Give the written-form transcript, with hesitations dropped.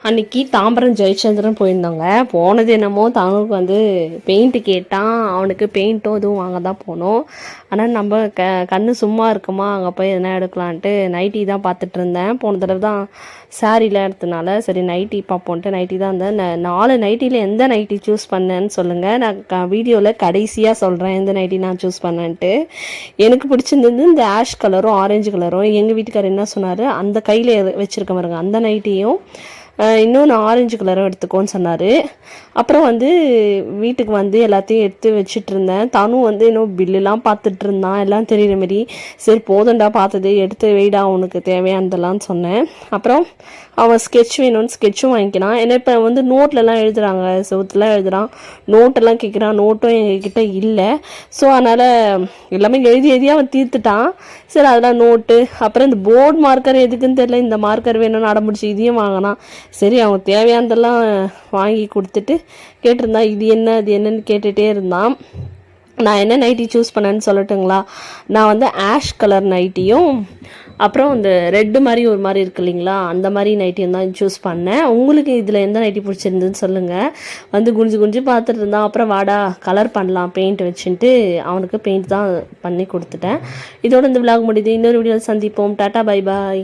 அன்றைக்கி தாம்பரம் ஜெயச்சந்திரன் போயிருந்தோங்க. போனது என்னமோ தானுக்கு வந்து பெயிண்ட்டு கேட்டான். அவனுக்கு பெயிண்ட்டும் இதுவும் வாங்க தான் போனோம். ஆனால் நம்ம கண்ணு சும்மா இருக்குமா, அங்கே போய் எதனா எடுக்கலான்ட்டு நைட்டி தான் பார்த்துட்டு இருந்தேன். போன தடவை தான் சாரீலாம் எடுத்தனால சரி நைட்டி பார்ப்போன்ட்டு நைட்டி தான் இருந்தேன். 4 நைட்டியில் எந்த நைட்டி சூஸ் பண்ணேன்னு சொல்லுங்கள். நான் வீடியோவில் கடைசியாக சொல்கிறேன் எந்த நைட்டி நான் சூஸ் பண்ணேன்ட்டு. எனக்கு பிடிச்சிருந்தது இந்த ஆஷ் கலரும் ஆரஞ்சு கலரும். எங்கள் வீட்டுக்காரர் என்ன சொன்னார், அந்த கையில் வச்சுருக்க பாருங்க அந்த நைட்டியும் இன்னொன்று ஆரஞ்சு கலரும் எடுத்துக்கோன்னு சொன்னார். அப்புறம் வந்து வீட்டுக்கு வந்து எல்லாத்தையும் எடுத்து வச்சுட்டு இருந்தேன். தானும் வந்து இன்னும் பில்லுலாம் பார்த்துட்டு இருந்தான், எல்லாம் தெரியுற மாரி. சரி போதுண்டா பார்த்தது, எடுத்து வெயிடா உனக்கு தேவையானதெல்லாம் சொன்னேன். அப்புறம் அவன் ஸ்கெட்ச் வேணும்னு ஸ்கெட்சும் வாங்கிக்கிறான். ஏன்னா இப்போ வந்து நோட்லலாம் எழுதுறாங்க, செவத்துலாம் எழுதுறான், நோட்டெல்லாம் கேட்குறான். நோட்டும் எங்ககிட்ட இல்லை. ஸோ அதனால் எல்லாமே எழுதி அவன் தீர்த்துட்டான். சரி அதெல்லாம் நோட்டு, அப்புறம் இந்த போர்டு மார்க்கர் எதுக்குன்னு தெரியல, இந்த மார்க்கர் வேணும்னு அடம்பிடிச்சி இதையும் வாங்கினான். சரி அவன் தேவையானதெல்லாம் வாங்கி கொடுத்துட்டு கேட்டிருந்தான், இது என்ன அது என்னன்னு கேட்டுகிட்டே இருந்தான். நான் என்ன நைட்டி சூஸ் பண்ணேன்னு சொல்லட்டுங்களா? நான் வந்து ஆஷ் கலர் நைட்டியும் அப்புறம் இந்த ரெட்டு மாதிரி ஒரு மாதிரி இருக்கு இல்லைங்களா, அந்த மாதிரி நைட்டியும் தான் சூஸ் பண்ணேன். உங்களுக்கு இதில் எந்த நைட்டி பிடிச்சிருந்துன்னு சொல்லுங்கள். வந்து குஞ்சு பார்த்துட்டு இருந்தான். அப்புறம் வாடா கலர் பண்ணலாம் பெயிண்ட் வச்சுட்டு அவனுக்கு பெயிண்ட் தான் பண்ணி கொடுத்துட்டேன். இதோட இந்த விலாக் முடியுது. இன்னொரு வீடியோவில் சந்திப்போம். Tata bye bye.